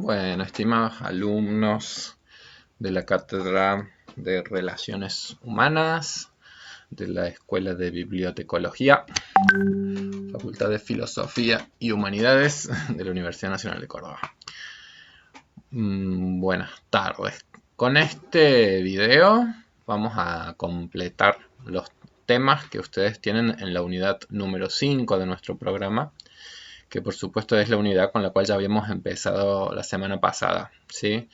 Bueno, estimados alumnos de la Cátedra de Relaciones Humanas de la Escuela de Bibliotecología, Facultad de Filosofía y Humanidades de la Universidad Nacional de Córdoba. Buenas tardes. Con este video vamos a completar los temas que ustedes tienen en la unidad número 5 de nuestro programa, que por supuesto es la unidad con la cual ya habíamos empezado la semana pasada, ¿sí?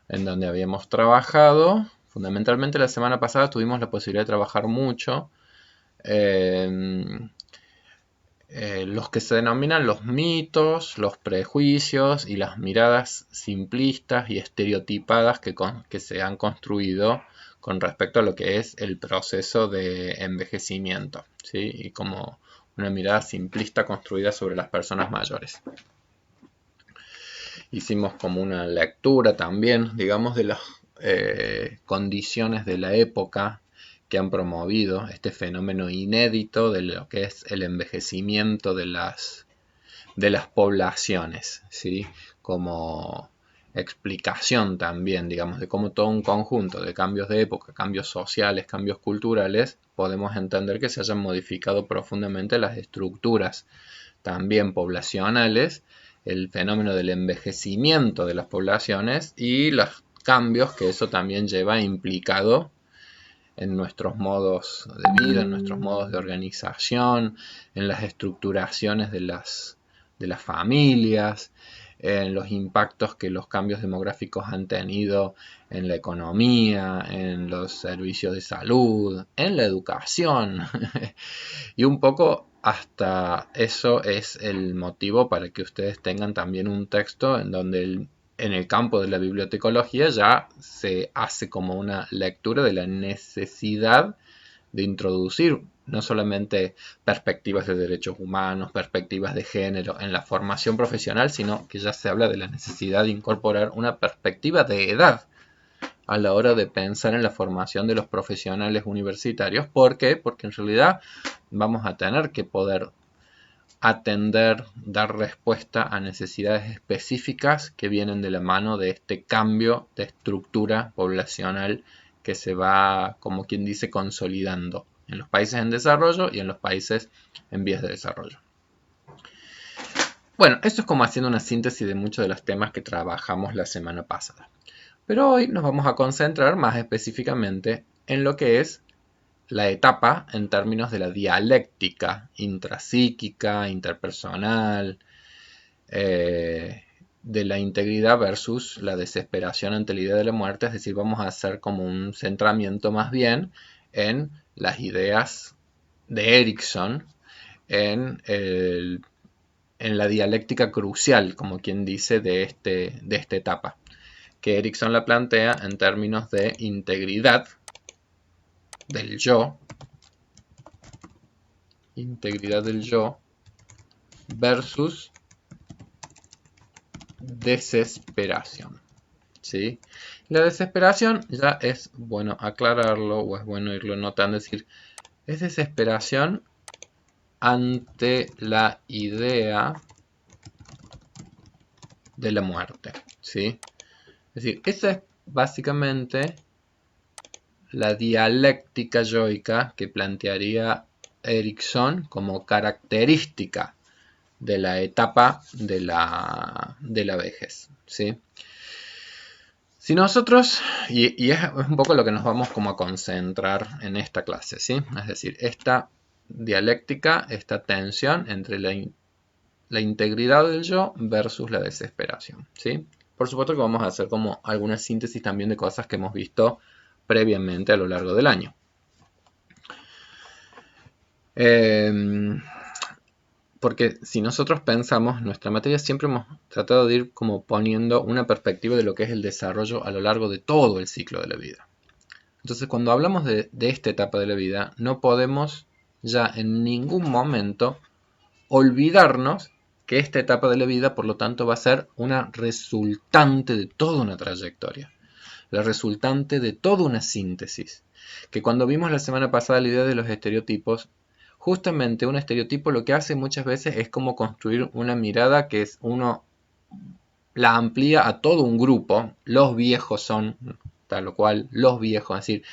En donde habíamos trabajado, fundamentalmente la semana pasada tuvimos la posibilidad de trabajar mucho los que se denominan los mitos, los prejuicios y las miradas simplistas y estereotipadas que se han construido con respecto a lo que es el proceso de envejecimiento, ¿sí? Y como una mirada simplista construida sobre las personas mayores. Hicimos como una lectura también, digamos, de las condiciones de la época que han promovido este fenómeno inédito de lo que es el envejecimiento de las poblaciones, ¿sí? Como explicación también, digamos, de cómo todo un conjunto de cambios de época, cambios sociales, cambios culturales, podemos entender que se hayan modificado profundamente las estructuras también poblacionales, el fenómeno del envejecimiento de las poblaciones y los cambios que eso también lleva implicado en nuestros modos de vida, en nuestros modos de organización, en las estructuraciones de las familias, en los impactos que los cambios demográficos han tenido en la economía, en los servicios de salud, en la educación. Y un poco hasta eso es el motivo para que ustedes tengan también un texto en donde en el campo de la bibliotecología ya se hace como una lectura de la necesidad de introducir no solamente perspectivas de derechos humanos, perspectivas de género en la formación profesional, sino que ya se habla de la necesidad de incorporar una perspectiva de edad a la hora de pensar en la formación de los profesionales universitarios. ¿Por qué? Porque en realidad vamos a tener que poder atender, dar respuesta a necesidades específicas que vienen de la mano de este cambio de estructura poblacional que se va, como quien dice, consolidando en los países en desarrollo y en los países en vías de desarrollo. Bueno, esto es como haciendo una síntesis de muchos de los temas que trabajamos la semana pasada. Pero hoy nos vamos a concentrar más específicamente en lo que es la etapa en términos de la dialéctica intrapsíquica, interpersonal, de la integridad versus la desesperación ante la idea de la muerte. Es decir, vamos a hacer como un centramiento más bien en las ideas de Erikson, en la dialéctica crucial, como quien dice, de esta etapa, que Erikson la plantea en términos de integridad del yo versus desesperación, ¿sí? La desesperación ya es bueno aclararlo o es bueno irlo notando, es decir, es desesperación ante la idea de la muerte, ¿sí? Es decir, esa es básicamente la dialéctica yoica que plantearía Erikson como característica de la etapa de la vejez, ¿sí? Si nosotros, y es un poco lo que nos vamos como a concentrar en esta clase, ¿sí? Es decir, esta dialéctica, esta tensión entre la integridad del yo versus la desesperación, ¿sí? Por supuesto que vamos a hacer como alguna síntesis también de cosas que hemos visto previamente a lo largo del año. Porque si nosotros pensamos, nuestra materia siempre hemos tratado de ir como poniendo una perspectiva de lo que es el desarrollo a lo largo de todo el ciclo de la vida. Entonces, cuando hablamos de esta etapa de la vida, no podemos ya en ningún momento olvidarnos que esta etapa de la vida, por lo tanto, va a ser una resultante de toda una trayectoria, la resultante de toda una síntesis. Que cuando vimos la semana pasada la idea de los estereotipos, justamente un estereotipo lo que hace muchas veces es como construir una mirada que es uno la amplía a todo un grupo. Los viejos son tal cual, los viejos, es decir,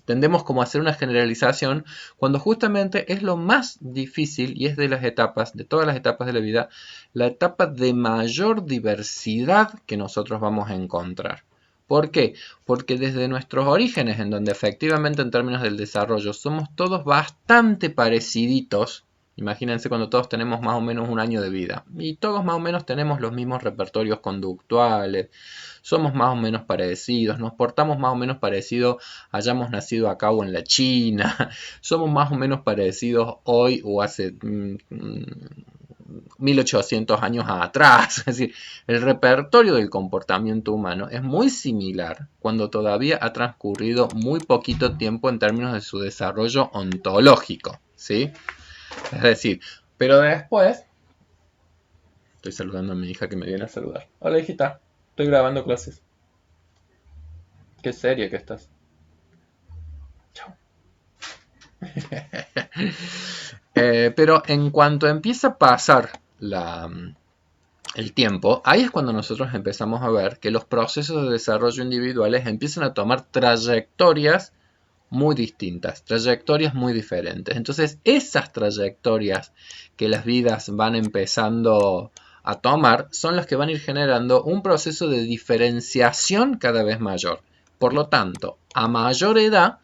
tendemos como a hacer una generalización cuando justamente es lo más difícil y es de las etapas, de todas las etapas de la vida, la etapa de mayor diversidad que nosotros vamos a encontrar. ¿Por qué? Porque desde nuestros orígenes, en donde efectivamente en términos del desarrollo somos todos bastante pareciditos. Imagínense cuando todos tenemos más o menos un año de vida y todos más o menos tenemos los mismos repertorios conductuales, somos más o menos parecidos, nos portamos más o menos parecidos, hayamos nacido acá o en la China, somos más o menos parecidos hoy o hace 1800 años atrás. Es decir, el repertorio del comportamiento humano es muy similar cuando todavía ha transcurrido muy poquito tiempo en términos de su desarrollo ontológico, ¿sí? Es decir, pero después... Estoy saludando a mi hija que me viene a saludar. Hola, hijita. Estoy grabando clases. Qué seria que estás. Chao. Pero en cuanto empieza a pasar el tiempo, ahí es cuando nosotros empezamos a ver que los procesos de desarrollo individuales empiezan a tomar trayectorias muy distintas, trayectorias muy diferentes. Entonces, esas trayectorias que las vidas van empezando a tomar son las que van a ir generando un proceso de diferenciación cada vez mayor. Por lo tanto, a mayor edad,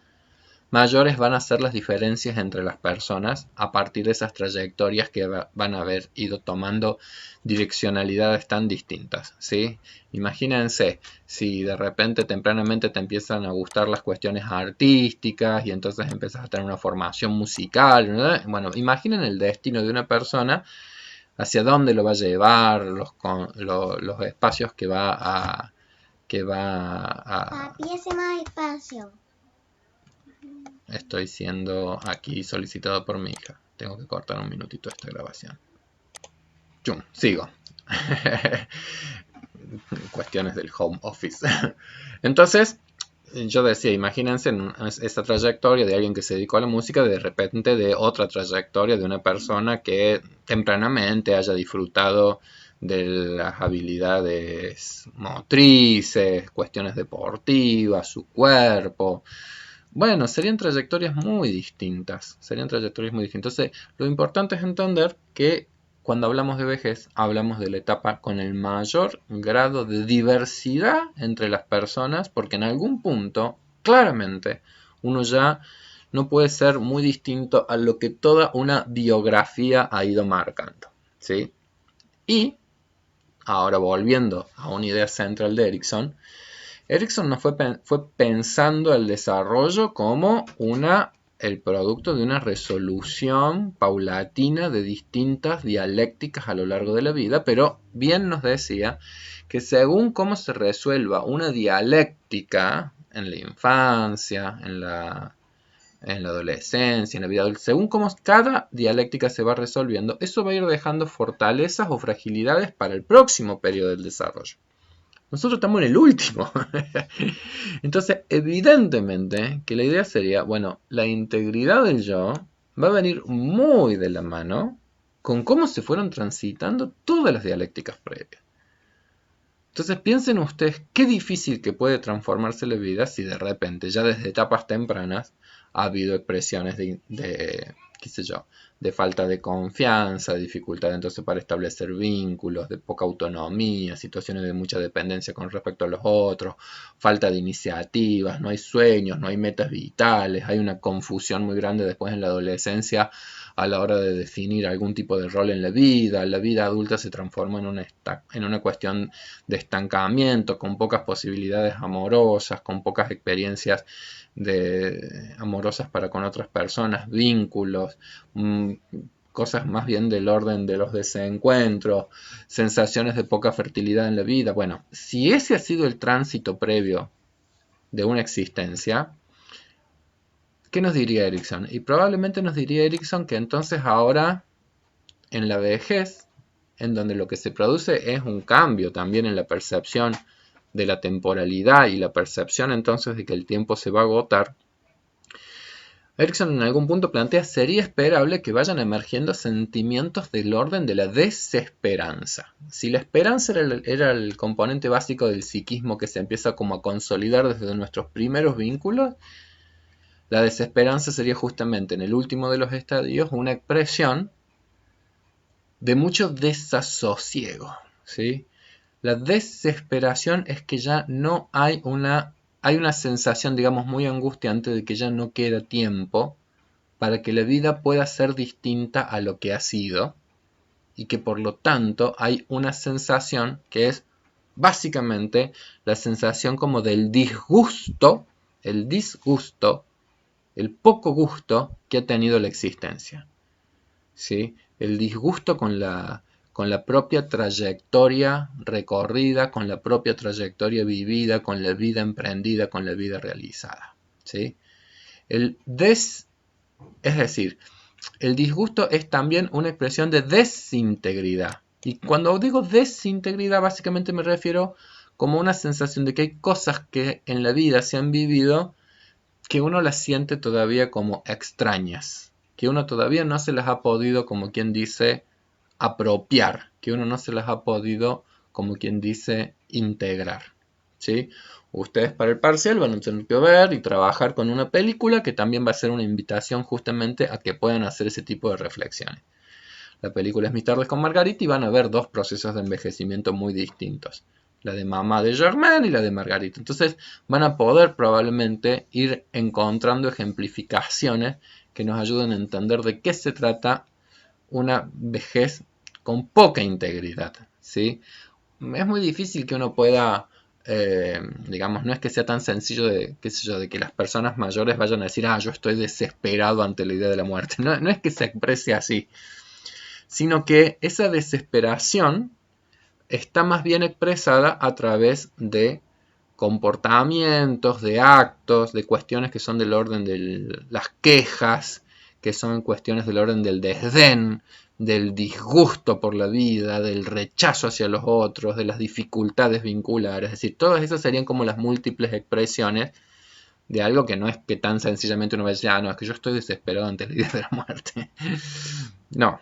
mayores van a ser las diferencias entre las personas a partir de esas trayectorias que van a haber ido tomando direccionalidades tan distintas, ¿sí? Imagínense si de repente tempranamente te empiezan a gustar las cuestiones artísticas y entonces empiezas a tener una formación musical, ¿verdad? Bueno, imaginen el destino de una persona, hacia dónde lo va a llevar, los espacios que va a... Papi, hace más espacio. Estoy siendo aquí solicitado por mi hija. Tengo que cortar un minutito esta grabación. ¡Chum! Sigo. Cuestiones del home office. Entonces, yo decía, imagínense esta trayectoria de alguien que se dedicó a la música, de repente de otra trayectoria de una persona que tempranamente haya disfrutado de las habilidades motrices, cuestiones deportivas, su cuerpo. Bueno, serían trayectorias muy distintas. Entonces, lo importante es entender que cuando hablamos de vejez, hablamos de la etapa con el mayor grado de diversidad entre las personas, porque en algún punto, claramente, uno ya no puede ser muy distinto a lo que toda una biografía ha ido marcando, ¿sí? Y, ahora volviendo a una idea central de Erikson, Erikson no fue pensando el desarrollo como el producto de una resolución paulatina de distintas dialécticas a lo largo de la vida, pero bien nos decía que según cómo se resuelva una dialéctica en la infancia, en la adolescencia, en la vida adulta, según cómo cada dialéctica se va resolviendo, eso va a ir dejando fortalezas o fragilidades para el próximo periodo del desarrollo. Nosotros estamos en el último. Entonces, evidentemente que la idea sería, bueno, la integridad del yo va a venir muy de la mano con cómo se fueron transitando todas las dialécticas previas. Entonces, piensen ustedes qué difícil que puede transformarse la vida si de repente, ya desde etapas tempranas, ha habido expresiones qué sé yo, de falta de confianza, de dificultad entonces para establecer vínculos, de poca autonomía, situaciones de mucha dependencia con respecto a los otros, falta de iniciativas, no hay sueños, no hay metas vitales, hay una confusión muy grande después en la adolescencia a la hora de definir algún tipo de rol en la vida adulta se transforma en una cuestión de estancamiento, con pocas posibilidades amorosas, con pocas experiencias amorosas para con otras personas, vínculos, cosas más bien del orden de los desencuentros, sensaciones de poca fertilidad en la vida. Bueno, si ese ha sido el tránsito previo de una existencia, ¿qué nos diría Erikson? Y probablemente nos diría Erikson que entonces ahora, en la vejez, en donde lo que se produce es un cambio también en la percepción de la temporalidad y la percepción entonces de que el tiempo se va a agotar, Erikson en algún punto plantea, sería esperable que vayan emergiendo sentimientos del orden de la desesperanza. Si la esperanza era el componente básico del psiquismo que se empieza como a consolidar desde nuestros primeros vínculos, la desesperanza sería justamente en el último de los estadios una expresión de mucho desasosiego, ¿sí? La desesperación es que ya no hay una sensación, digamos, muy angustiante de que ya no queda tiempo para que la vida pueda ser distinta a lo que ha sido y que por lo tanto hay una sensación que es básicamente la sensación como del disgusto, el poco gusto que ha tenido la existencia, ¿sí? El disgusto con la propia trayectoria recorrida, con la propia trayectoria vivida, con la vida emprendida, con la vida realizada, ¿sí? Es decir, el disgusto es también una expresión de desintegridad. Y cuando digo desintegridad, básicamente me refiero como una sensación de que hay cosas que en la vida se han vivido que uno las siente todavía como extrañas, que uno todavía no se las ha podido, como quien dice, apropiar, que uno no se las ha podido, como quien dice, integrar, ¿sí? Ustedes para el parcial van a tener que ver y trabajar con una película que también va a ser una invitación justamente a que puedan hacer ese tipo de reflexiones. La película es Mis tardes con Margarita y van a ver dos procesos de envejecimiento muy distintos. La de mamá de Germaine y la de Margarita. Entonces van a poder probablemente ir encontrando ejemplificaciones que nos ayuden a entender de qué se trata una vejez con poca integridad, ¿sí? Es muy difícil que uno pueda, digamos, no es que sea tan sencillo de, qué sé yo, de que las personas mayores vayan a decir, yo estoy desesperado ante la idea de la muerte. No, no es que se exprese así, sino que esa desesperación está más bien expresada a través de comportamientos, de actos, de cuestiones que son del orden de las quejas, que son cuestiones del orden del desdén, del disgusto por la vida, del rechazo hacia los otros, de las dificultades vinculares. Es decir, todas esas serían como las múltiples expresiones de algo que no es que tan sencillamente uno va a decir, no, es que yo estoy desesperado ante la idea de la muerte. No.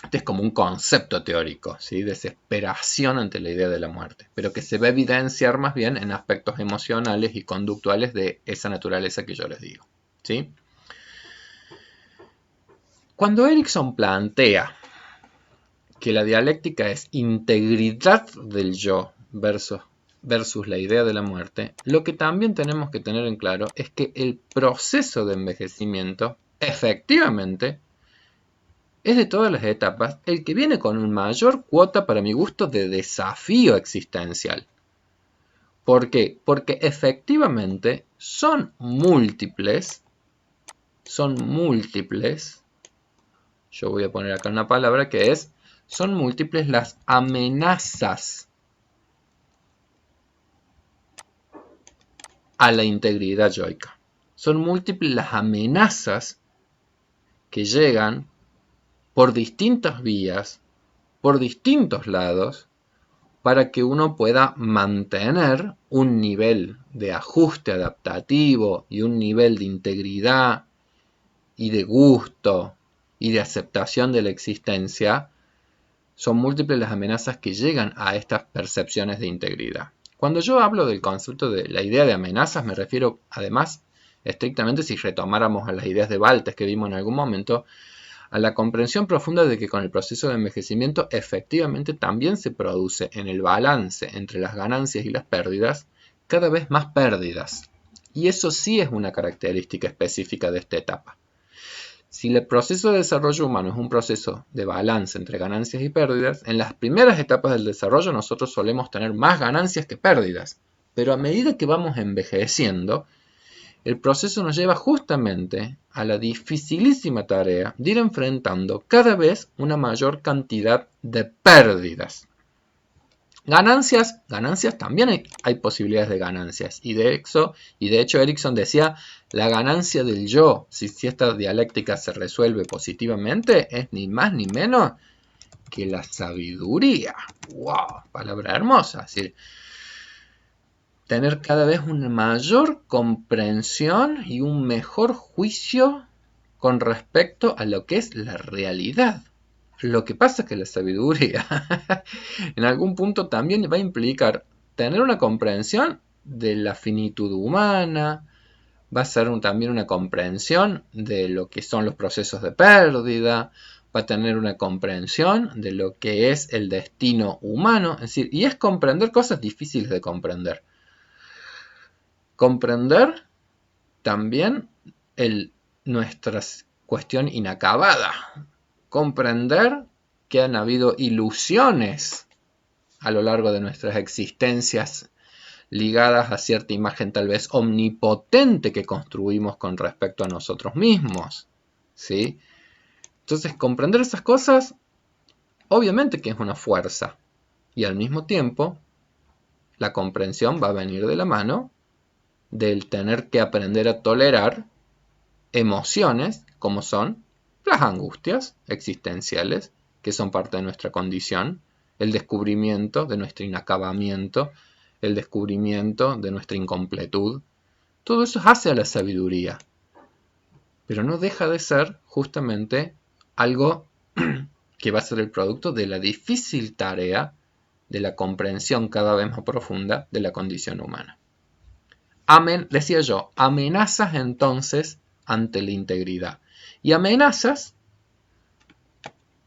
Este es como un concepto teórico, ¿sí? Desesperación ante la idea de la muerte, pero que se va a evidenciar más bien en aspectos emocionales y conductuales de esa naturaleza que yo les digo, ¿sí? Cuando Erikson plantea que la dialéctica es integridad del yo versus la idea de la muerte, lo que también tenemos que tener en claro es que el proceso de envejecimiento efectivamente es de todas las etapas el que viene con una mayor cuota, para mi gusto, de desafío existencial. ¿Por qué? Porque efectivamente son múltiples, yo voy a poner acá una palabra que es, son múltiples las amenazas a la integridad yoica. Son múltiples las amenazas que llegan por distintas vías, por distintos lados, para que uno pueda mantener un nivel de ajuste adaptativo y un nivel de integridad y de gusto y de aceptación de la existencia. Son múltiples las amenazas que llegan a estas percepciones de integridad. Cuando yo hablo del concepto de la idea de amenazas, me refiero además estrictamente, si retomáramos a las ideas de Baltes que vimos en algún momento, a la comprensión profunda de que con el proceso de envejecimiento efectivamente también se produce en el balance entre las ganancias y las pérdidas cada vez más pérdidas. Y eso sí es una característica específica de esta etapa. Si el proceso de desarrollo humano es un proceso de balance entre ganancias y pérdidas, en las primeras etapas del desarrollo nosotros solemos tener más ganancias que pérdidas. Pero a medida que vamos envejeciendo, el proceso nos lleva justamente a la dificilísima tarea de ir enfrentando cada vez una mayor cantidad de pérdidas. Ganancias también hay posibilidades de ganancias. Y de hecho Erikson decía, la ganancia del yo, si esta dialéctica se resuelve positivamente, es ni más ni menos que la sabiduría. ¡Wow! Palabra hermosa. Es decir, tener cada vez una mayor comprensión y un mejor juicio con respecto a lo que es la realidad. Lo que pasa es que la sabiduría en algún punto también va a implicar tener una comprensión de la finitud humana, va a ser también una comprensión de lo que son los procesos de pérdida, va a tener una comprensión de lo que es el destino humano, es decir, y es comprender cosas difíciles de comprender. Comprender también nuestra cuestión inacabada, comprender que han habido ilusiones a lo largo de nuestras existencias ligadas a cierta imagen tal vez omnipotente que construimos con respecto a nosotros mismos, ¿sí? Entonces, comprender esas cosas, obviamente que es una fuerza, y al mismo tiempo, la comprensión va a venir de la mano del tener que aprender a tolerar emociones como son las angustias existenciales, que son parte de nuestra condición, el descubrimiento de nuestro inacabamiento, el descubrimiento de nuestra incompletud. Todo eso hace a la sabiduría, pero no deja de ser justamente algo que va a ser el producto de la difícil tarea de la comprensión cada vez más profunda de la condición humana. Decía yo, amenazas entonces ante la integridad. Y amenazas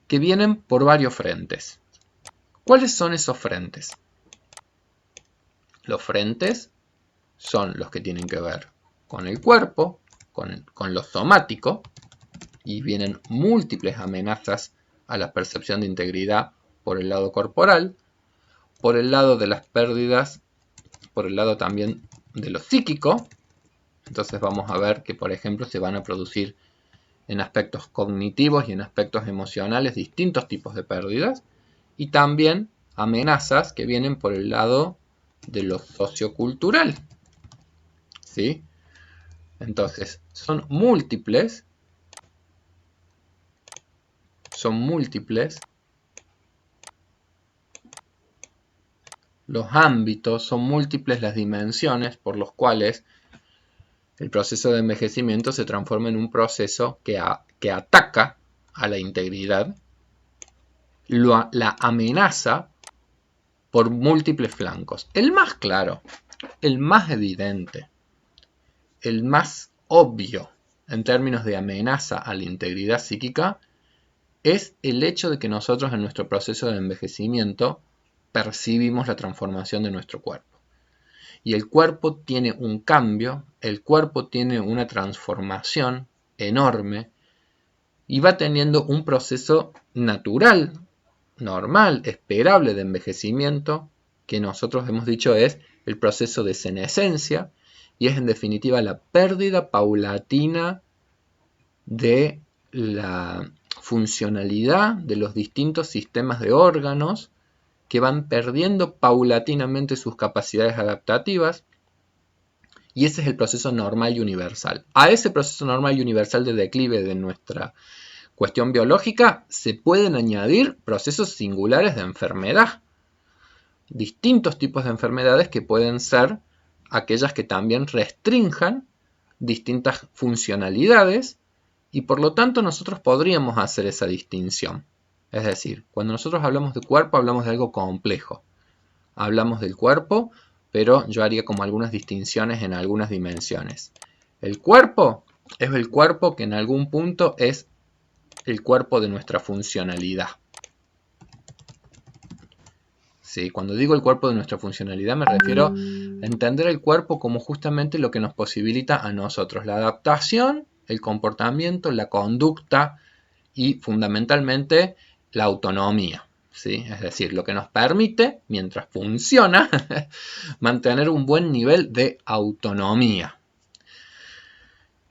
que vienen por varios frentes. ¿Cuáles son esos frentes? Los frentes son los que tienen que ver con el cuerpo, con lo somático, y vienen múltiples amenazas a la percepción de integridad por el lado corporal, por el lado de las pérdidas, por el lado también de lo psíquico. Entonces vamos a ver que, por ejemplo, se van a producir en aspectos cognitivos y en aspectos emocionales distintos tipos de pérdidas, y también amenazas que vienen por el lado de lo sociocultural, ¿sí? Entonces, son múltiples los ámbitos, son múltiples las dimensiones por los cuales el proceso de envejecimiento se transforma en un proceso que ataca a la integridad, la amenaza por múltiples flancos. El más claro, el más evidente, el más obvio en términos de amenaza a la integridad psíquica es el hecho de que nosotros en nuestro proceso de envejecimiento percibimos la transformación de nuestro cuerpo. Y el cuerpo tiene un cambio, el cuerpo tiene una transformación enorme y va teniendo un proceso natural, normal, esperable de envejecimiento, que nosotros hemos dicho es el proceso de senescencia, y es en definitiva la pérdida paulatina de la funcionalidad de los distintos sistemas de órganos que van perdiendo paulatinamente sus capacidades adaptativas, y ese es el proceso normal y universal. A ese proceso normal y universal de declive de nuestra cuestión biológica se pueden añadir procesos singulares de enfermedad, distintos tipos de enfermedades que pueden ser aquellas que también restrinjan distintas funcionalidades, y por lo tanto nosotros podríamos hacer esa distinción. Es decir, cuando nosotros hablamos de cuerpo, hablamos de algo complejo. Hablamos del cuerpo, pero yo haría como algunas distinciones en algunas dimensiones. El cuerpo es el cuerpo que en algún punto es el cuerpo de nuestra funcionalidad. ¿Sí? Cuando digo el cuerpo de nuestra funcionalidad me refiero a entender el cuerpo como justamente lo que nos posibilita a nosotros la adaptación, el comportamiento, la conducta y fundamentalmente la autonomía, ¿sí? Es decir, lo que nos permite, mientras funciona, mantener un buen nivel de autonomía.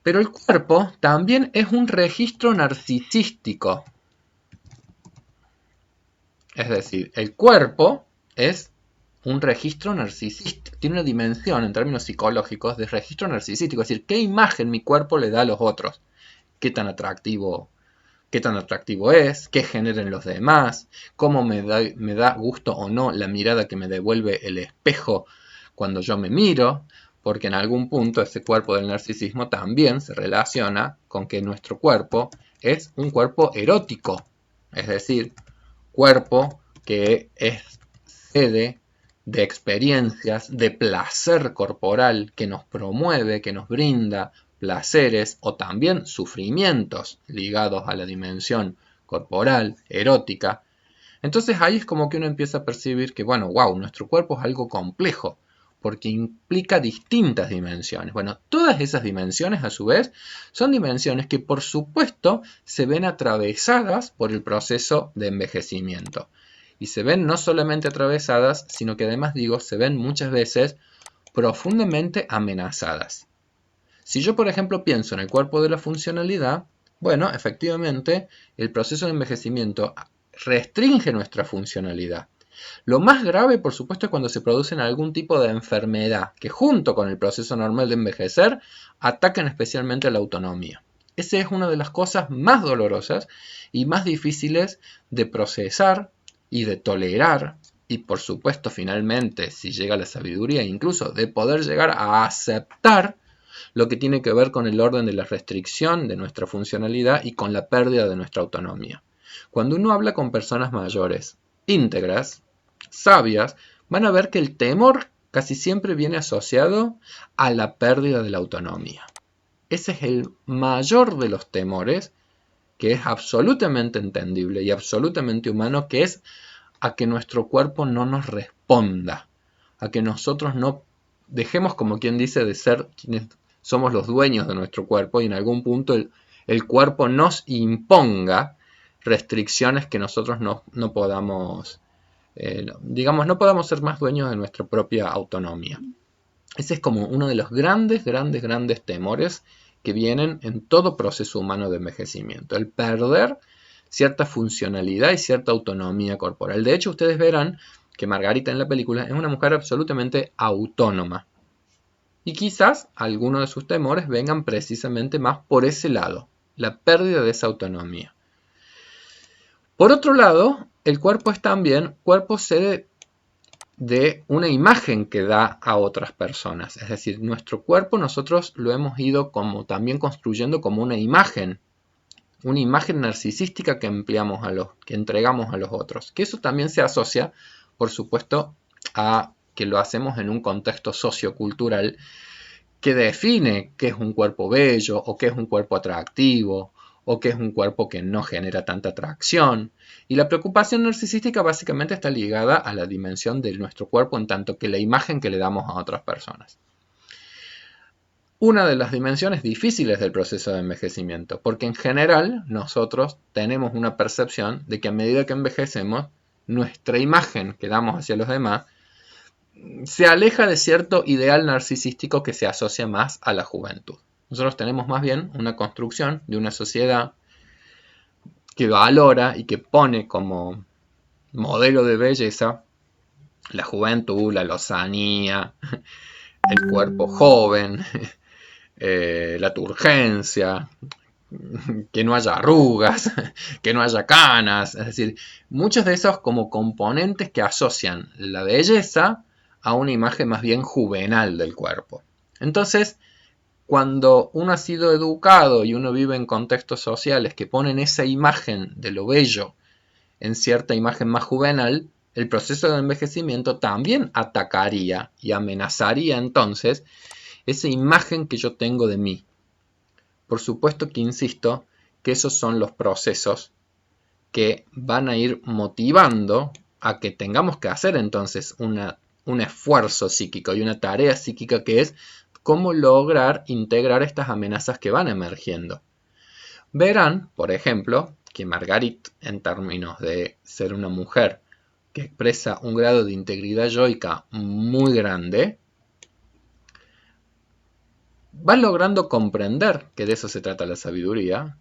Pero el cuerpo también es un registro narcisístico. Es decir, el cuerpo es un registro narcisístico, tiene una dimensión en términos psicológicos de registro narcisístico, es decir, qué imagen mi cuerpo le da a los otros, qué tan atractivo es, qué genera en los demás, cómo me da gusto o no la mirada que me devuelve el espejo cuando yo me miro, porque en algún punto ese cuerpo del narcisismo también se relaciona con que nuestro cuerpo es un cuerpo erótico, es decir, cuerpo que es sede de experiencias de placer corporal que nos promueve, que nos brinda placeres o también sufrimientos ligados a la dimensión corporal, erótica. Entonces ahí es como que uno empieza a percibir que, bueno, wow, nuestro cuerpo es algo complejo, porque implica distintas dimensiones. Bueno, todas esas dimensiones a su vez son dimensiones que por supuesto se ven atravesadas por el proceso de envejecimiento. Y se ven no solamente atravesadas, sino que además digo, se ven muchas veces profundamente amenazadas. Si yo, por ejemplo, pienso en el cuerpo de la funcionalidad, bueno, efectivamente, el proceso de envejecimiento restringe nuestra funcionalidad. Lo más grave, por supuesto, es cuando se produce algún tipo de enfermedad que junto con el proceso normal de envejecer atacan especialmente a la autonomía. Esa es una de las cosas más dolorosas y más difíciles de procesar y de tolerar y por supuesto finalmente, si llega la sabiduría, incluso de poder llegar a aceptar lo que tiene que ver con el orden de la restricción de nuestra funcionalidad y con la pérdida de nuestra autonomía. Cuando uno habla con personas mayores, íntegras, sabias, van a ver que el temor casi siempre viene asociado a la pérdida de la autonomía. Ese es el mayor de los temores, que es absolutamente entendible y absolutamente humano, que es a que nuestro cuerpo no nos responda, a que nosotros no dejemos, como quien dice, de ser quienes somos los dueños de nuestro cuerpo y en algún punto el cuerpo nos imponga restricciones que nosotros no podamos, digamos, no podamos ser más dueños de nuestra propia autonomía. Ese es como uno de los grandes temores que vienen en todo proceso humano de envejecimiento, el perder cierta funcionalidad y cierta autonomía corporal. De hecho, ustedes verán que Margarita en la película es una mujer absolutamente autónoma. Y quizás algunos de sus temores vengan precisamente más por ese lado, la pérdida de esa autonomía. Por otro lado, el cuerpo es también cuerpo sede de una imagen que da a otras personas. Es decir, nuestro cuerpo nosotros lo hemos ido como también construyendo como una imagen narcisística que que entregamos a los otros. Que eso también se asocia, por supuesto, a que lo hacemos en un contexto sociocultural que define qué es un cuerpo bello o qué es un cuerpo atractivo o qué es un cuerpo que no genera tanta atracción. Y la preocupación narcisística básicamente está ligada a la dimensión de nuestro cuerpo en tanto que la imagen que le damos a otras personas. Una de las dimensiones difíciles del proceso de envejecimiento, porque en general nosotros tenemos una percepción de que a medida que envejecemos, nuestra imagen que damos hacia los demás se aleja de cierto ideal narcisístico que se asocia más a la juventud. Nosotros tenemos más bien una construcción de una sociedad que valora y que pone como modelo de belleza la juventud, la lozanía, el cuerpo joven, la turgencia, que no haya arrugas, que no haya canas, es decir, muchos de esos como componentes que asocian la belleza a una imagen más bien juvenil del cuerpo. Entonces, cuando uno ha sido educado y uno vive en contextos sociales que ponen esa imagen de lo bello en cierta imagen más juvenil, el proceso de envejecimiento también atacaría y amenazaría entonces esa imagen que yo tengo de mí. Por supuesto que insisto que esos son los procesos que van a ir motivando a que tengamos que hacer entonces un esfuerzo psíquico y una tarea psíquica que es cómo lograr integrar estas amenazas que van emergiendo. Verán, por ejemplo, que Margarit, en términos de ser una mujer que expresa un grado de integridad yoica muy grande, va logrando comprender que de eso se trata la sabiduría.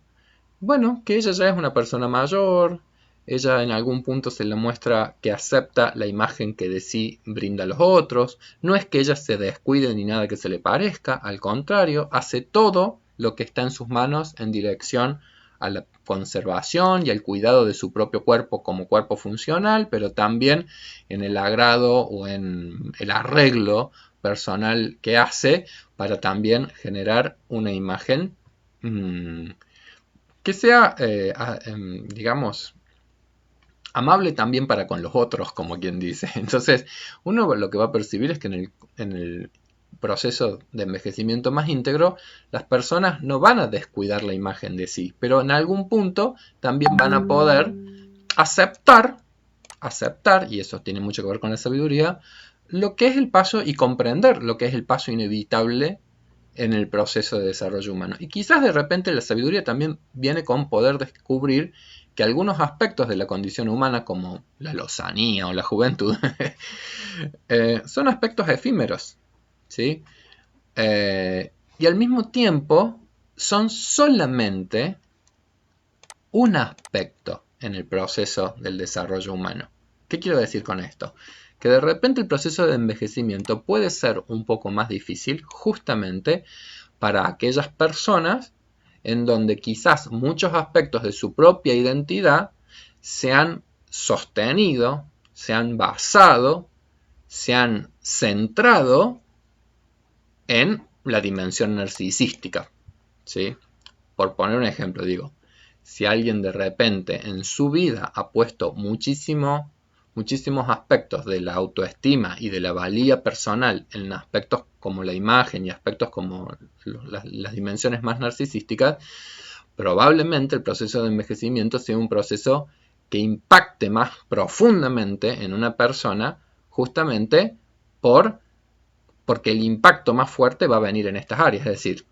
Bueno, que ella ya es una persona mayor, ella en algún punto se le muestra que acepta la imagen que de sí brinda a los otros, no es que ella se descuide ni nada que se le parezca, al contrario, hace todo lo que está en sus manos en dirección a la conservación y al cuidado de su propio cuerpo como cuerpo funcional, pero también en el agrado o en el arreglo personal que hace para también generar una imagen que sea, digamos, amable también para con los otros, como quien dice. Entonces, uno lo que va a percibir es que en el proceso de envejecimiento más íntegro, las personas no van a descuidar la imagen de sí, pero en algún punto también van a poder aceptar, y eso tiene mucho que ver con la sabiduría, lo que es el paso y comprender lo que es el paso inevitable en el proceso de desarrollo humano. Y quizás de repente la sabiduría también viene con poder descubrir que algunos aspectos de la condición humana, como la lozanía o la juventud, son aspectos efímeros, ¿sí? Y al mismo tiempo son solamente un aspecto en el proceso del desarrollo humano. ¿Qué quiero decir con esto? Que de repente el proceso de envejecimiento puede ser un poco más difícil justamente para aquellas personas en donde quizás muchos aspectos de su propia identidad se han sostenido, se han basado, se han centrado en la dimensión narcisística, ¿sí? Por poner un ejemplo, digo, si alguien de repente en su vida ha puesto muchísimos aspectos de la autoestima y de la valía personal en aspectos como la imagen y aspectos como las dimensiones más narcisísticas, probablemente el proceso de envejecimiento sea un proceso que impacte más profundamente en una persona justamente porque el impacto más fuerte va a venir en estas áreas. Es decir,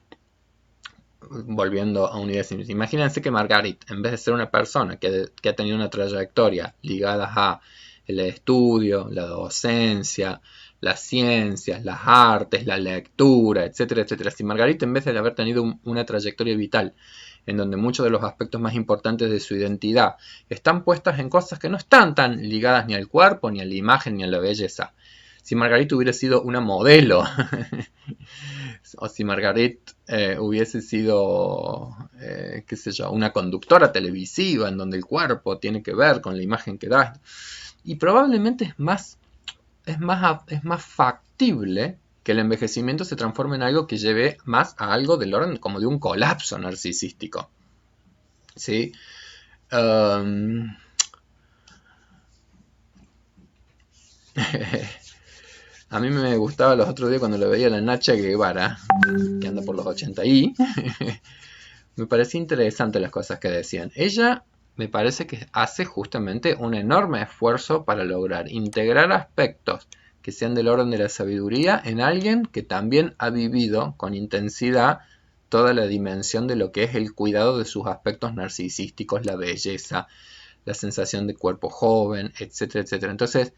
volviendo a un idea simple, imagínense que Margarit, en vez de ser una persona que ha tenido una trayectoria ligada a el estudio, la docencia, las ciencias, las artes, la lectura, etcétera, etcétera, si Margarit, en vez de haber tenido una trayectoria vital en donde muchos de los aspectos más importantes de su identidad están puestas en cosas que no están tan ligadas ni al cuerpo, ni a la imagen, ni a la belleza, si Margarit hubiera sido una modelo o si Margaret hubiese sido, qué sé yo, una conductora televisiva en donde el cuerpo tiene que ver con la imagen que da. Y probablemente es más factible que el envejecimiento se transforme en algo que lleve más a algo del orden como de un colapso narcisístico. ¿Sí? A mí me gustaba los otros días cuando le veía a la Nacha Guevara, que anda por los 80 y me parecía interesante las cosas que decían. Ella me parece que hace justamente un enorme esfuerzo para lograr integrar aspectos que sean del orden de la sabiduría en alguien que también ha vivido con intensidad toda la dimensión de lo que es el cuidado de sus aspectos narcisísticos, la belleza, la sensación de cuerpo joven, etcétera, etcétera. Entonces,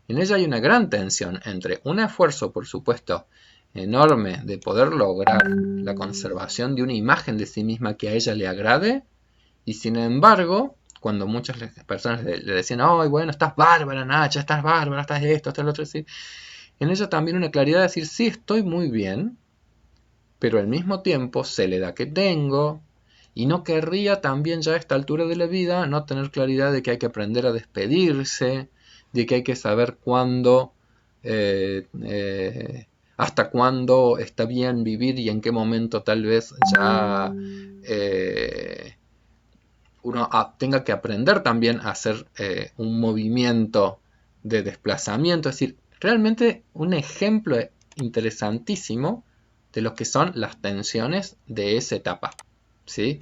en ella hay una gran tensión entre un esfuerzo, por supuesto, enorme de poder lograr la conservación de una imagen de sí misma que a ella le agrade, y sin embargo, cuando muchas personas le decían, ¡ay, bueno, estás bárbara, Nacha, estás bárbara, estás esto, estás lo otro! ¿Sí? En ella también una claridad de decir, sí, estoy muy bien, pero al mismo tiempo sé la edad que tengo, y no querría también ya a esta altura de la vida no tener claridad de que hay que aprender a despedirse, de que hay que saber cuándo, hasta cuándo está bien vivir y en qué momento tal vez ya uno tenga que aprender también a hacer un movimiento de desplazamiento. Es decir, realmente un ejemplo interesantísimo de lo que son las tensiones de esa etapa, ¿sí?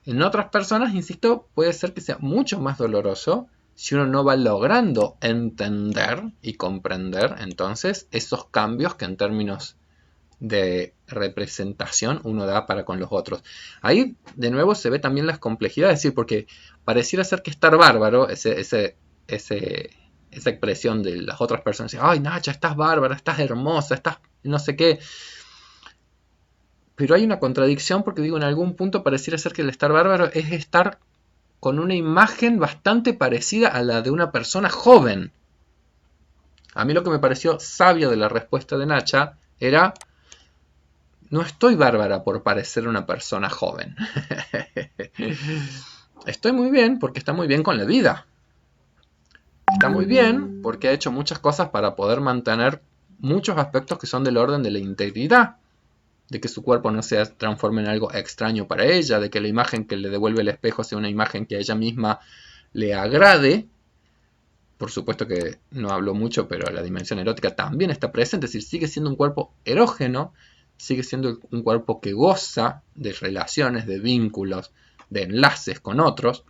En otras personas, insisto, puede ser que sea mucho más doloroso si uno no va logrando entender y comprender entonces esos cambios que en términos de representación uno da para con los otros. Ahí de nuevo se ve también las complejidades, es decir, porque pareciera ser que estar bárbaro, esa expresión de las otras personas, ay Nacha, estás bárbara, estás hermosa, estás no sé qué. Pero hay una contradicción porque digo, en algún punto pareciera ser que el estar bárbaro es estar con una imagen bastante parecida a la de una persona joven. A mí lo que me pareció sabio de la respuesta de Nacha era no estoy bárbara por parecer una persona joven. Estoy muy bien porque está muy bien con la vida. Está muy bien porque ha hecho muchas cosas para poder mantener muchos aspectos que son del orden de la integridad, de que su cuerpo no se transforme en algo extraño para ella, de que la imagen que le devuelve el espejo sea una imagen que a ella misma le agrade. Por supuesto que no hablo mucho, pero la dimensión erótica también está presente, es decir, sigue siendo un cuerpo erógeno, sigue siendo un cuerpo que goza de relaciones, de vínculos, de enlaces con otros.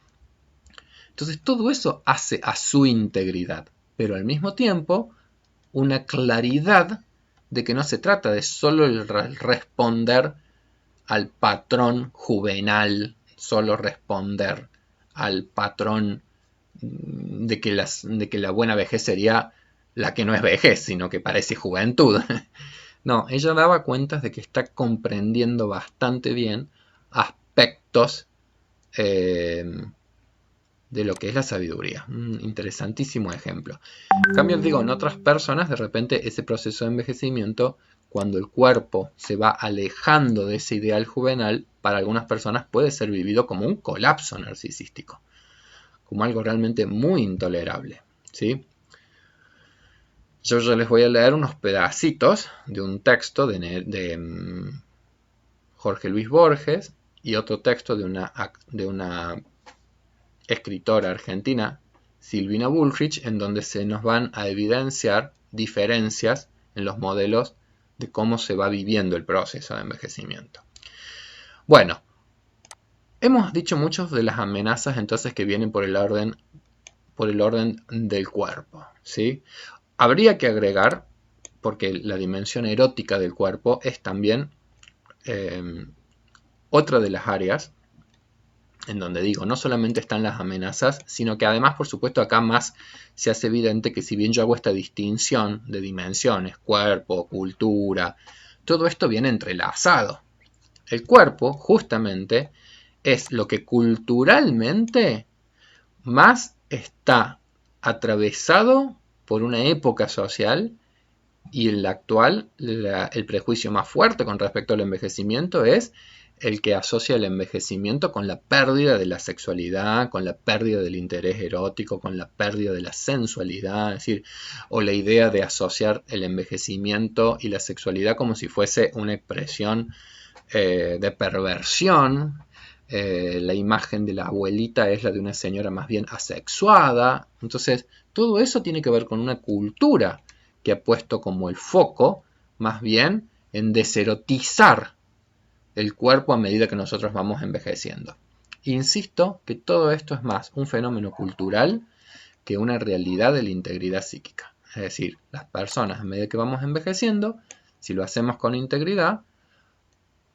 Entonces todo eso hace a su integridad, pero al mismo tiempo una claridad de que no se trata de solo el responder al patrón juvenal, solo responder al patrón de que la buena vejez sería la que no es vejez, sino que parece juventud. No, ella daba cuentas de que está comprendiendo bastante bien aspectos de lo que es la sabiduría. Un interesantísimo ejemplo. En cambio, digo, en otras personas, de repente ese proceso de envejecimiento, cuando el cuerpo se va alejando de ese ideal juvenil, para algunas personas puede ser vivido como un colapso narcisístico, como algo realmente muy intolerable, ¿sí? Yo les voy a leer unos pedacitos de un texto de Jorge Luis Borges y otro texto de una escritora argentina, Silvina Bullrich, en donde se nos van a evidenciar diferencias en los modelos de cómo se va viviendo el proceso de envejecimiento. Bueno, hemos dicho muchas de las amenazas entonces que vienen por el orden del cuerpo, ¿sí? Habría que agregar, porque la dimensión erótica del cuerpo es también otra de las áreas en donde digo, no solamente están las amenazas, sino que además, por supuesto, acá más se hace evidente que si bien yo hago esta distinción de dimensiones, cuerpo, cultura, todo esto viene entrelazado. El cuerpo, justamente, es lo que culturalmente más está atravesado por una época social, y en la actual el prejuicio más fuerte con respecto al envejecimiento es el que asocia el envejecimiento con la pérdida de la sexualidad, con la pérdida del interés erótico, con la pérdida de la sensualidad, es decir, o la idea de asociar el envejecimiento y la sexualidad como si fuese una expresión de perversión. La imagen de la abuelita es la de una señora más bien asexuada. Entonces, todo eso tiene que ver con una cultura que ha puesto como el foco más bien en deserotizar el cuerpo a medida que nosotros vamos envejeciendo. Insisto que todo esto es más un fenómeno cultural que una realidad de la integridad psíquica. Es decir, las personas a medida que vamos envejeciendo, si lo hacemos con integridad,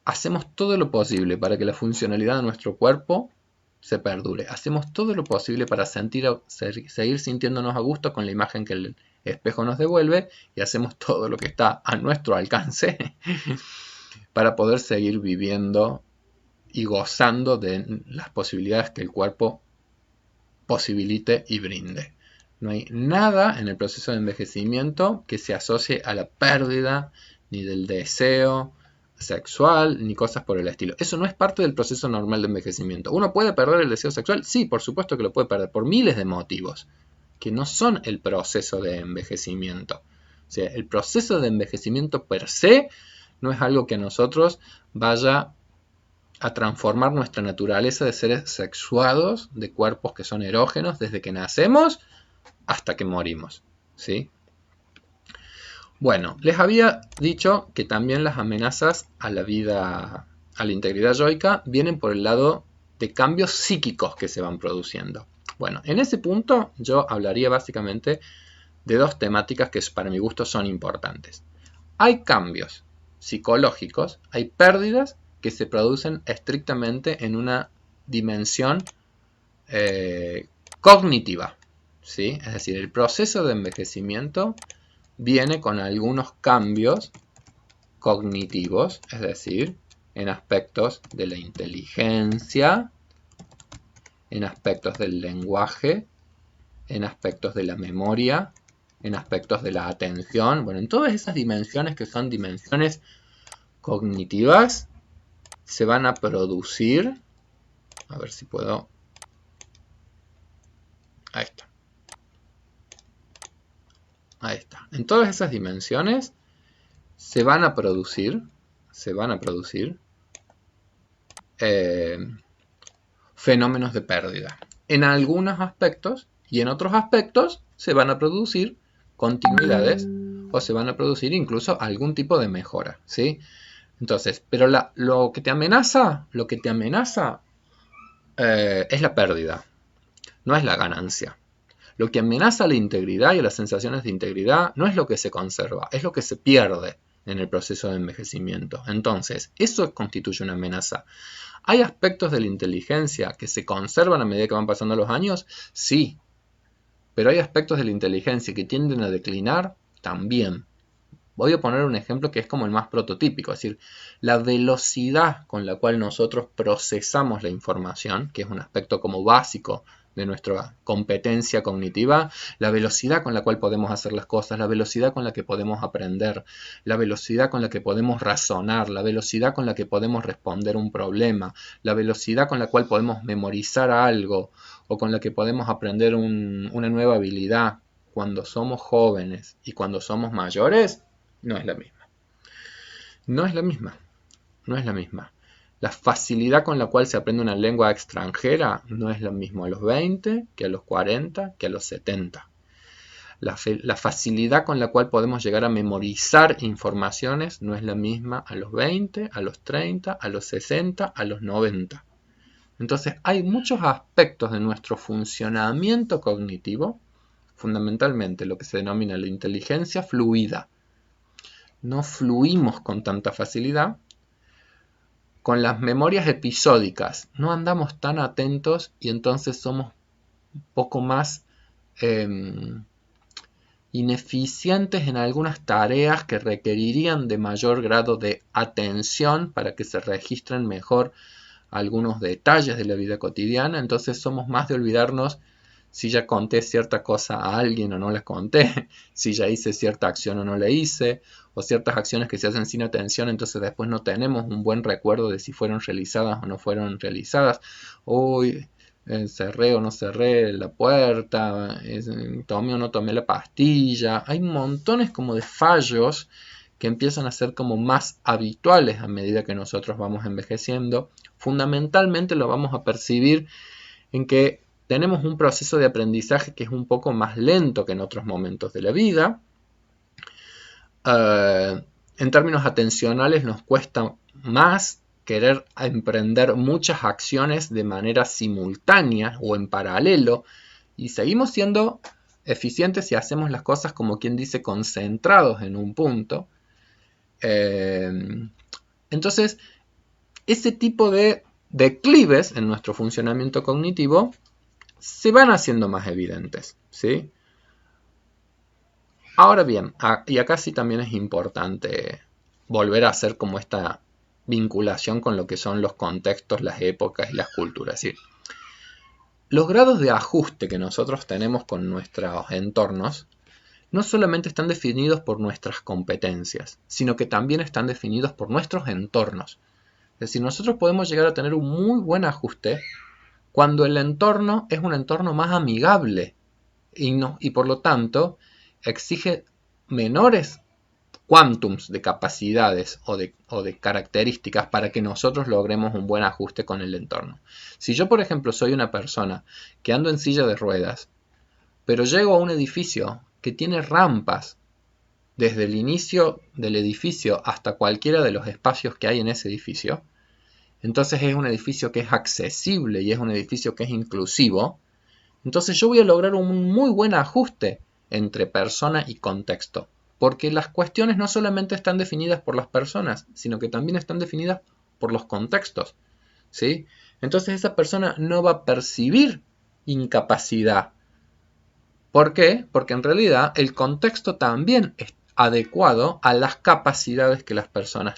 hacemos todo lo posible para que la funcionalidad de nuestro cuerpo se perdure. Hacemos todo lo posible para seguir sintiéndonos a gusto con la imagen que el espejo nos devuelve, y hacemos todo lo que está a nuestro alcance para poder seguir viviendo y gozando de las posibilidades que el cuerpo posibilite y brinde. No hay nada en el proceso de envejecimiento que se asocie a la pérdida ni del deseo sexual ni cosas por el estilo. Eso no es parte del proceso normal de envejecimiento. ¿Uno puede perder el deseo sexual? Sí, por supuesto que lo puede perder por miles de motivos que no son el proceso de envejecimiento. O sea, el proceso de envejecimiento per se no es algo que a nosotros vaya a transformar nuestra naturaleza de seres sexuados, de cuerpos que son erógenos desde que nacemos hasta que morimos, ¿sí? Bueno, les había dicho que también las amenazas a la vida, a la integridad yoica, vienen por el lado de cambios psíquicos que se van produciendo. Bueno, en ese punto yo hablaría básicamente de dos temáticas que para mi gusto son importantes. Hay cambios psicológicos, hay pérdidas que se producen estrictamente en una dimensión cognitiva, ¿sí? Es decir, el proceso de envejecimiento viene con algunos cambios cognitivos, es decir, en aspectos de la inteligencia, en aspectos del lenguaje, en aspectos de la memoria, en aspectos de la atención, bueno, en todas esas dimensiones que son dimensiones cognitivas se van a producir, a ver si puedo, ahí está, en todas esas dimensiones se van a producir fenómenos de pérdida. En algunos aspectos y en otros aspectos se van a producir continuidades o se van a producir incluso algún tipo de mejora, ¿sí? Entonces, pero lo que te amenaza es la pérdida, no es la ganancia. Lo que amenaza la integridad y las sensaciones de integridad no es lo que se conserva, es lo que se pierde en el proceso de envejecimiento. Entonces, eso constituye una amenaza. ¿Hay aspectos de la inteligencia que se conservan a medida que van pasando los años? Sí. Pero hay aspectos de la inteligencia que tienden a declinar también. Voy a poner un ejemplo que es como el más prototípico, es decir, la velocidad con la cual nosotros procesamos la información, que es un aspecto como básico de nuestra competencia cognitiva, la velocidad con la cual podemos hacer las cosas, la velocidad con la que podemos aprender, la velocidad con la que podemos razonar, la velocidad con la que podemos responder un problema, la velocidad con la cual podemos memorizar algo o con la que podemos aprender una nueva habilidad cuando somos jóvenes y cuando somos mayores, no es la misma. No es la misma. No es la misma. La facilidad con la cual se aprende una lengua extranjera no es lo mismo a los 20 que a los 40 que a los 70. La facilidad con la cual podemos llegar a memorizar informaciones no es la misma a los 20, a los 30, a los 60, a los 90. Entonces hay muchos aspectos de nuestro funcionamiento cognitivo, fundamentalmente lo que se denomina la inteligencia fluida. No fluimos con tanta facilidad. Con las memorias episódicas no andamos tan atentos y entonces somos un poco más ineficientes en algunas tareas que requerirían de mayor grado de atención para que se registren mejor algunos detalles de la vida cotidiana. Entonces somos más de olvidarnos si ya conté cierta cosa a alguien o no la conté, si ya hice cierta acción o no la hice, o ciertas acciones que se hacen sin atención, entonces después no tenemos un buen recuerdo de si fueron realizadas o no fueron realizadas. Uy, cerré o no cerré la puerta, tomé o no tomé la pastilla. Hay montones como de fallos que empiezan a ser como más habituales a medida que nosotros vamos envejeciendo. Fundamentalmente lo vamos a percibir en que tenemos un proceso de aprendizaje que es un poco más lento que en otros momentos de la vida. En términos atencionales nos cuesta más querer emprender muchas acciones de manera simultánea o en paralelo, y seguimos siendo eficientes si hacemos las cosas, como quien dice, concentrados en un punto. Entonces, ese tipo de declives en nuestro funcionamiento cognitivo se van haciendo más evidentes, ¿sí? Ahora bien, y acá sí también es importante volver a hacer como esta vinculación con lo que son los contextos, las épocas y las culturas. ¿Sí? Los grados de ajuste que nosotros tenemos con nuestros entornos no solamente están definidos por nuestras competencias, sino que también están definidos por nuestros entornos. Es decir, nosotros podemos llegar a tener un muy buen ajuste cuando el entorno es un entorno más amigable y por lo tanto exige menores quantums de capacidades o de características para que nosotros logremos un buen ajuste con el entorno. Si yo, por ejemplo, soy una persona que ando en silla de ruedas, pero llego a un edificio que tiene rampas desde el inicio del edificio hasta cualquiera de los espacios que hay en ese edificio, entonces es un edificio que es accesible y es un edificio que es inclusivo, entonces yo voy a lograr un muy buen ajuste entre persona y contexto, porque las cuestiones no solamente están definidas por las personas, sino que también están definidas por los contextos, ¿sí? Entonces esa persona no va a percibir incapacidad. ¿Por qué? Porque en realidad el contexto también es adecuado a las capacidades que las personas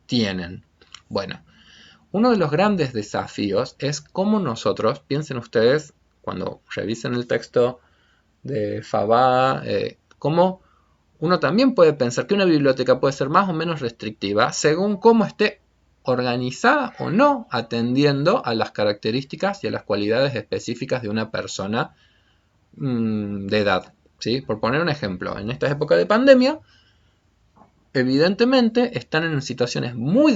tienen. Bueno, uno de los grandes desafíos es cómo nosotros, piensen ustedes, cuando revisen el texto de Fabá, cómo uno también puede pensar que una biblioteca puede ser más o menos restrictiva según cómo esté organizada o no, atendiendo a las características y a las cualidades específicas de una persona de edad. ¿Sí? Por poner un ejemplo, en esta época de pandemia, evidentemente están en situaciones muy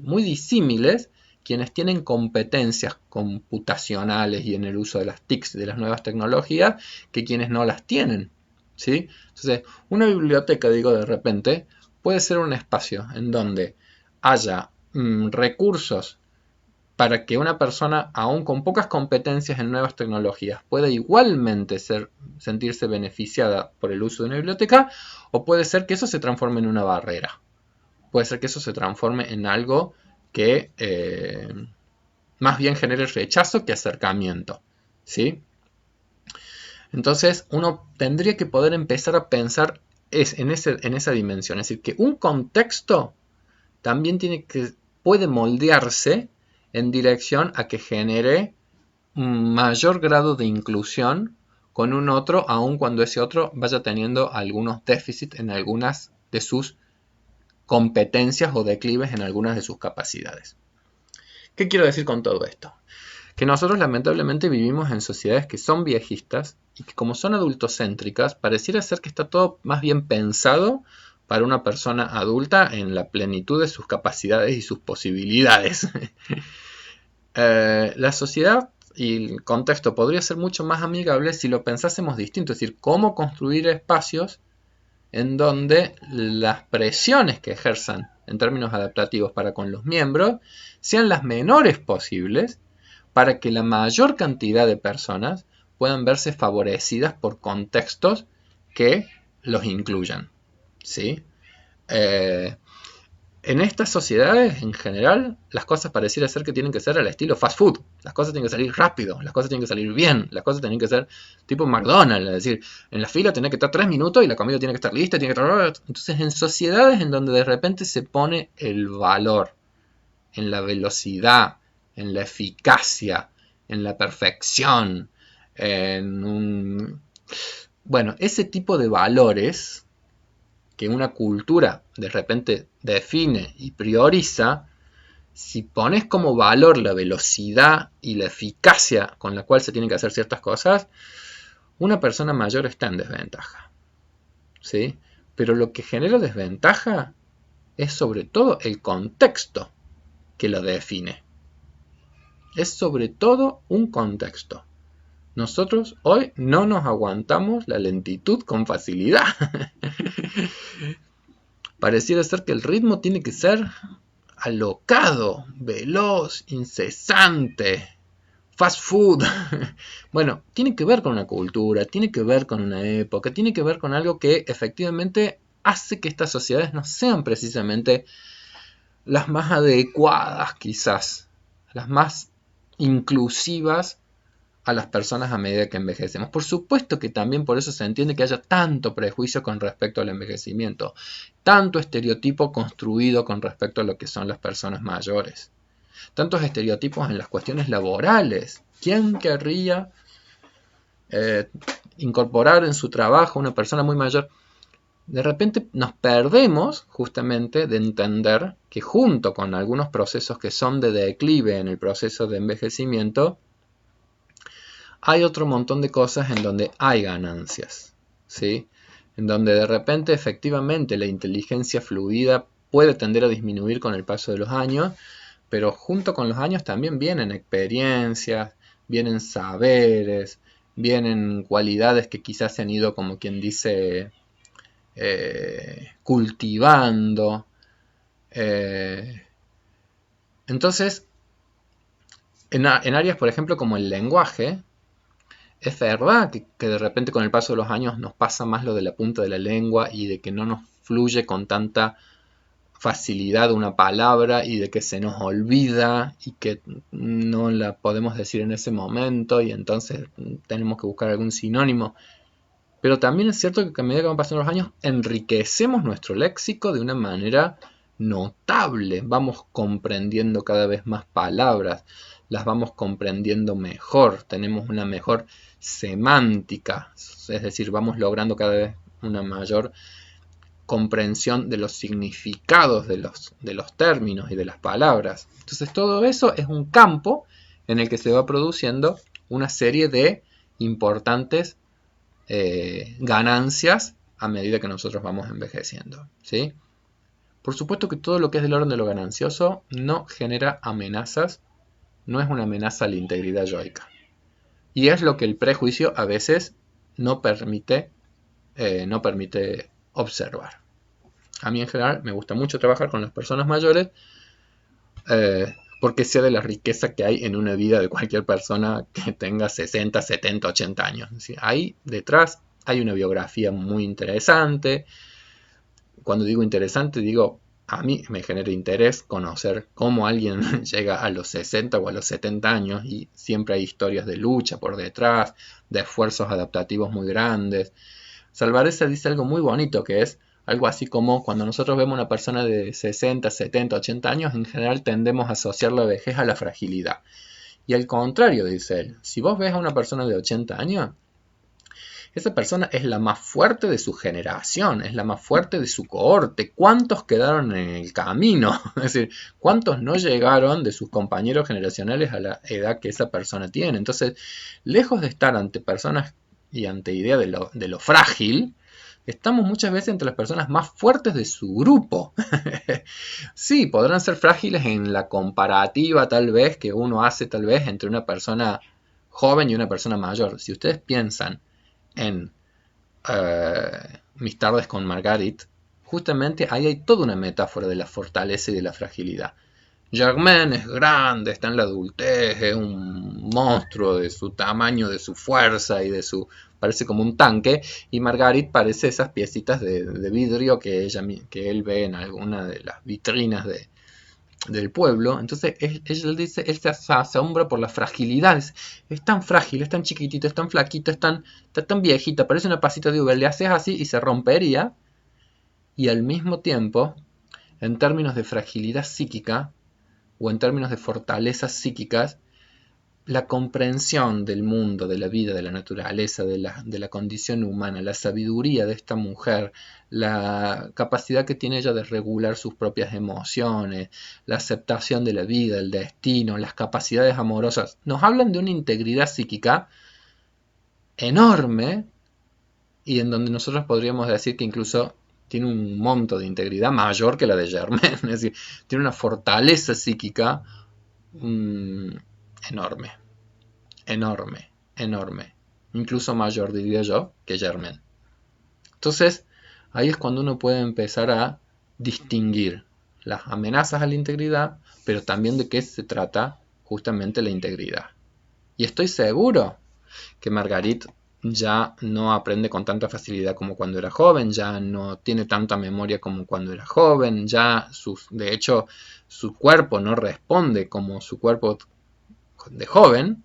disímiles quienes tienen competencias computacionales y en el uso de las TICs, de las nuevas tecnologías, que quienes no las tienen. ¿Sí? Entonces, una biblioteca, digo de repente, puede ser un espacio en donde haya recursos para que una persona, aún con pocas competencias en nuevas tecnologías, pueda igualmente sentirse beneficiada por el uso de una biblioteca, o puede ser que eso se transforme en una barrera. Puede ser que eso se transforme en algo que más bien genere rechazo que acercamiento. ¿Sí? Entonces uno tendría que poder empezar a pensar en esa dimensión. Es decir, que un contexto también puede moldearse en dirección a que genere un mayor grado de inclusión con un otro, aun cuando ese otro vaya teniendo algunos déficits en algunas de sus competencias o declives en algunas de sus capacidades. ¿Qué quiero decir con todo esto? Que nosotros lamentablemente vivimos en sociedades que son viejistas y que como son adultocéntricas, pareciera ser que está todo más bien pensado para una persona adulta en la plenitud de sus capacidades y sus posibilidades. La sociedad y el contexto podría ser mucho más amigable si lo pensásemos distinto, es decir, cómo construir espacios en donde las presiones que ejerzan en términos adaptativos para con los miembros sean las menores posibles para que la mayor cantidad de personas puedan verse favorecidas por contextos que los incluyan. ¿Sí? En estas sociedades, en general, las cosas pareciera ser que tienen que ser al estilo fast food. Las cosas tienen que salir rápido, las cosas tienen que salir bien, las cosas tienen que ser tipo McDonald's. Es decir, en la fila tiene que estar 3 minutos y la comida tiene que estar lista. Tiene que estar... Entonces, en sociedades en donde de repente se pone el valor en la velocidad, en la eficacia, en la perfección, en un... Bueno, ese tipo de valores que una cultura de repente define y prioriza, si pones como valor la velocidad y la eficacia con la cual se tienen que hacer ciertas cosas, una persona mayor está en desventaja. ¿Sí? Pero lo que genera desventaja es sobre todo el contexto que lo define. Es sobre todo un contexto. Nosotros hoy no nos aguantamos la lentitud con facilidad. Pareciera ser que el ritmo tiene que ser alocado, veloz, incesante, fast food. Bueno, tiene que ver con una cultura, tiene que ver con una época, tiene que ver con algo que efectivamente hace que estas sociedades no sean precisamente las más adecuadas, quizás, las más inclusivas a las personas a medida que envejecemos. Por supuesto que también por eso se entiende que haya tanto prejuicio con respecto al envejecimiento, tanto estereotipo construido con respecto a lo que son las personas mayores, tantos estereotipos en las cuestiones laborales. ¿Quién querría incorporar en su trabajo a una persona muy mayor? De repente nos perdemos justamente de entender que junto con algunos procesos que son de declive en el proceso de envejecimiento, hay otro montón de cosas en donde hay ganancias, ¿sí? En donde de repente efectivamente la inteligencia fluida puede tender a disminuir con el paso de los años, pero junto con los años también vienen experiencias, vienen saberes, vienen cualidades que quizás se han ido, como quien dice, cultivando. Entonces, en áreas, por ejemplo, como el lenguaje, es verdad que de repente con el paso de los años nos pasa más lo de la punta de la lengua y de que no nos fluye con tanta facilidad una palabra y de que se nos olvida y que no la podemos decir en ese momento y entonces tenemos que buscar algún sinónimo. Pero también es cierto que a medida que van pasando los años enriquecemos nuestro léxico de una manera notable. Vamos comprendiendo cada vez más palabras, las vamos comprendiendo mejor, tenemos una mejor semántica, es decir, vamos logrando cada vez una mayor comprensión de los significados de los términos y de las palabras. Entonces todo eso es un campo en el que se va produciendo una serie de importantes ganancias a medida que nosotros vamos envejeciendo, ¿sí? Por supuesto que todo lo que es del orden de lo ganancioso no genera amenazas, no es una amenaza a la integridad yoica. Y es lo que el prejuicio a veces no permite observar. A mí en general me gusta mucho trabajar con las personas mayores porque sé de la riqueza que hay en una vida de cualquier persona que tenga 60, 70, 80 años. ¿Sí? Ahí detrás hay una biografía muy interesante. Cuando digo interesante, digo, a mí me genera interés conocer cómo alguien llega a los 60 o a los 70 años y siempre hay historias de lucha por detrás, de esfuerzos adaptativos muy grandes. Salvarezza dice algo muy bonito que es algo así como cuando nosotros vemos una persona de 60, 70, 80 años, en general tendemos a asociar la vejez a la fragilidad. Y al contrario, dice él, si vos ves a una persona de 80 años, esa persona es la más fuerte de su generación, es la más fuerte de su cohorte. ¿Cuántos quedaron en el camino? Es decir, ¿cuántos no llegaron de sus compañeros generacionales a la edad que esa persona tiene? Entonces, lejos de estar ante personas y ante idea de lo frágil, estamos muchas veces entre las personas más fuertes de su grupo. Sí, podrán ser frágiles en la comparativa tal vez que uno hace tal vez entre una persona joven y una persona mayor. Si ustedes piensan en Mis tardes con Margarit, justamente ahí hay toda una metáfora de la fortaleza y de la fragilidad. Germain es grande, está en la adultez, es un monstruo de su tamaño, de su fuerza y de su... parece como un tanque, y Margarit parece esas piecitas de vidrio que él ve en alguna de las vitrinas del pueblo. Entonces él dice, él se asombra por las fragilidades. Es tan frágil, es tan chiquitita, es tan flaquita, está tan viejita, parece una pasita de uva, le haces así y se rompería. Y al mismo tiempo, en términos de fragilidad psíquica, o en términos de fortalezas psíquicas, la comprensión del mundo, de la vida, de la naturaleza, de la condición humana, la sabiduría de esta mujer, la capacidad que tiene ella de regular sus propias emociones, la aceptación de la vida, el destino, las capacidades amorosas, nos hablan de una integridad psíquica enorme y en donde nosotros podríamos decir que incluso tiene un monto de integridad mayor que la de Germain, es decir, tiene una fortaleza psíquica enorme, enorme, enorme, incluso mayor diría yo que Germain. Entonces ahí es cuando uno puede empezar a distinguir las amenazas a la integridad, pero también de qué se trata justamente la integridad. Y estoy seguro que Margarit ya no aprende con tanta facilidad como cuando era joven, ya no tiene tanta memoria como cuando era joven, de hecho su cuerpo no responde como su cuerpo de joven,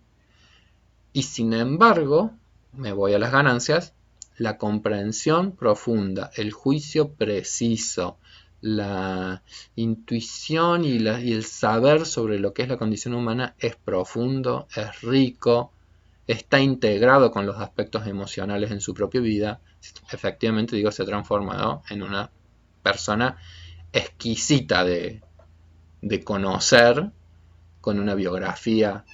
y sin embargo, me voy a las ganancias, la comprensión profunda, el juicio preciso, la intuición y el saber sobre lo que es la condición humana es profundo, es rico, está integrado con los aspectos emocionales en su propia vida. Efectivamente, digo, se ha transformado en una persona exquisita de conocer, con una biografía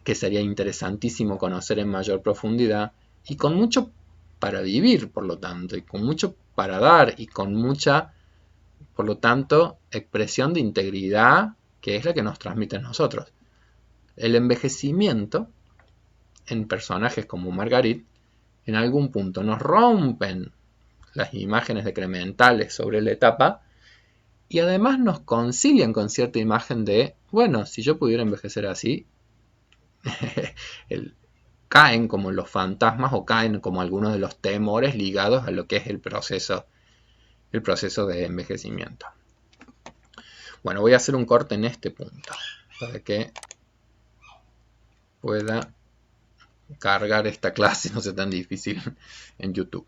que sería interesantísimo conocer en mayor profundidad, y con mucho para vivir, por lo tanto, y con mucho para dar, y con mucha, por lo tanto, expresión de integridad, que es la que nos transmite a nosotros. El envejecimiento en personajes como Margarit, en algún punto nos rompen las imágenes decrementales sobre la etapa, y además nos concilian con cierta imagen de, bueno, si yo pudiera envejecer así, caen como los fantasmas o caen como algunos de los temores ligados a lo que es el proceso de envejecimiento. Bueno, voy a hacer un corte en este punto para que pueda cargar esta clase, no sea tan difícil, en YouTube.